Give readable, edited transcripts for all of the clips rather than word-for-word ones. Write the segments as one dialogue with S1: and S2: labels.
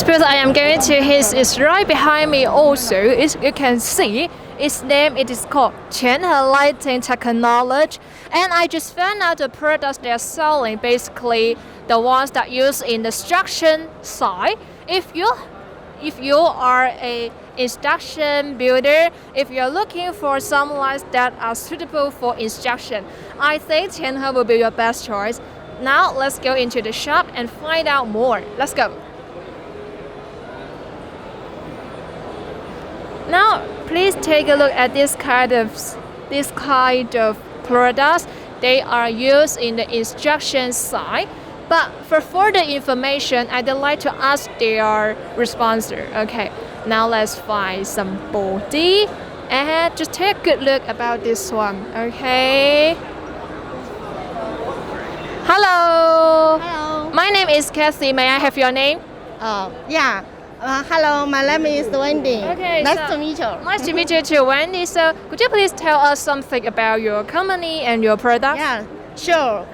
S1: product I am going to his is right behind me also. You can see its name, it is called Lighting Technology. And I just found out the products they are selling, basically the ones that use in the instruction side. If you are a instruction builder, if you're looking for some lights that are suitable for instruction, I think Tianhe will be your best choice. Now let's go into the shop and find out more. Let's go. Now please take a look at this kind of products. They are used in the instruction side. But for further information, I'd like to ask their responder. Okay, now let's find some body and just take a good look about this one. Okay. Hello.
S2: Hello.
S1: My name is Kathy. May I have your name?
S2: Yeah. Hello, my name is Wendy.
S1: Okay.
S2: Nice to meet you.
S1: Nice to meet you too, Wendy. So, could you please tell us something about your company and your product?
S2: Yeah, sure.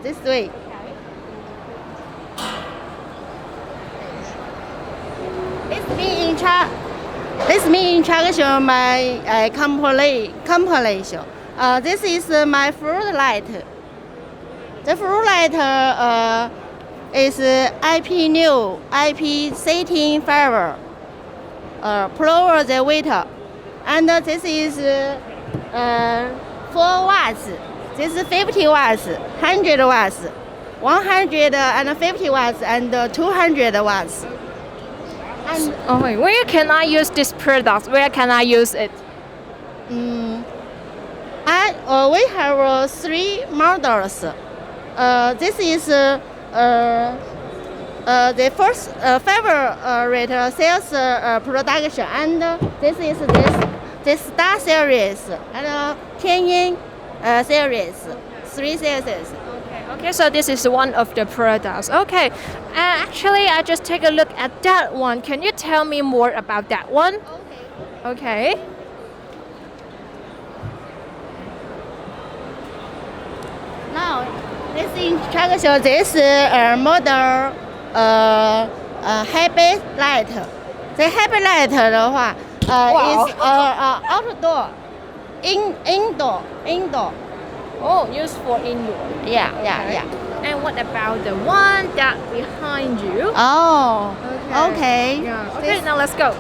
S2: This way. Let me introduce my company. This is my floodlight. The floodlight is IP new, IP setting fiber. Lower the weight, and this is 4 watts. This is 50 watts, 100 watts, 150 watts, and 200 watts. And
S1: where can I use this product? Where can I use it?
S2: we have 3 models. This is the first fiber rate sales production, and this is this Star series and Tianyin series, 3 series.
S1: Okay, so this is one of the products. Okay, actually, I just take a look at that one. Can you tell me more about that one? Okay.
S2: Now, this instruction, this model happy light. The happy light 的话is outdoor, indoor.
S1: Oh, used for indoor.
S2: Yeah.
S1: And what about the one that behind you?
S2: Oh, okay.
S1: Yeah. Okay, now let's go.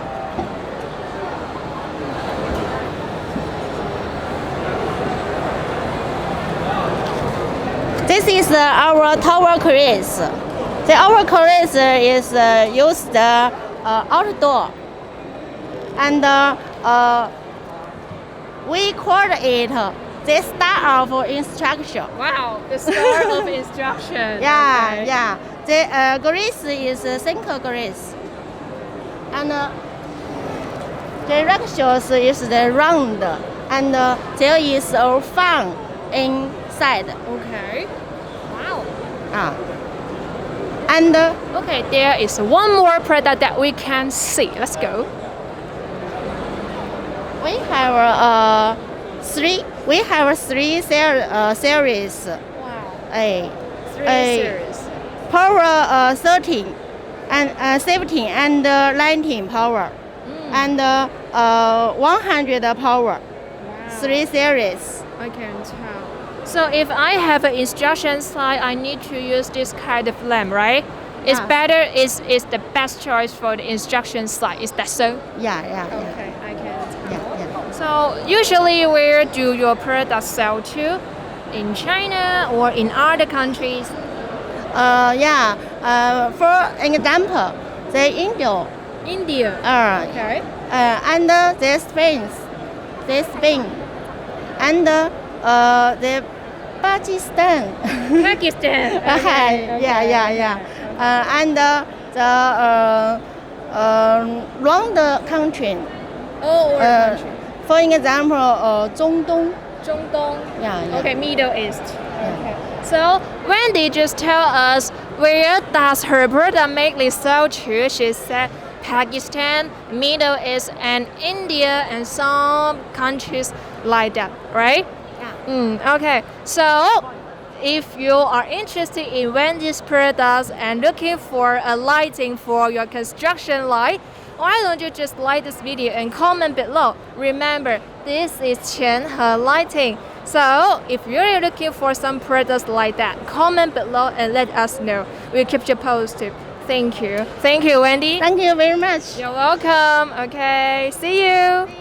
S2: This is our tower crease. The our crease is used outdoor, and we call it the star of instruction.
S1: Wow, the start of instruction.
S2: Yeah. The grease is single grease, and directions is the round, and there is a fan inside.
S1: Okay. Wow.
S2: And
S1: okay, there is one more product that we can see. Let's go.
S2: we have 3. We have 3 series.
S1: Wow.
S2: 3
S1: series.
S2: Power 13 and 17 and 19 power, and 100 power.
S1: Wow.
S2: 3 series.
S1: I can tell. So if I have an instruction slide, I need to use this kind of lamp, right? It's better. Is the best choice for the instruction slide. Is that so?
S2: Yeah.
S1: Okay, I can tell.
S2: Yeah.
S1: So usually, where do your products sell to? In China or in other countries?
S2: For example, the India.
S1: Okay.
S2: And the Spain, and the Pakistan.
S1: Pakistan. Okay.
S2: Yeah. And the round country.
S1: Oh, country.
S2: For example, 中东. Yeah.
S1: Okay, Middle East. Okay. So Wendy just tell us where does her product mainly sell to? She said Pakistan, Middle East, and India, and some countries like that, right?
S2: Yeah.
S1: Okay. So if you are interested in Wendy's products and looking for a lighting for your construction light, why don't you just like this video and comment below? Remember, this is Qianhe Lighting. So if you're looking for some products like that, comment below and let us know. We'll keep you posted. Thank you. Thank you, Wendy.
S2: Thank you very much.
S1: You're welcome. Okay, see you.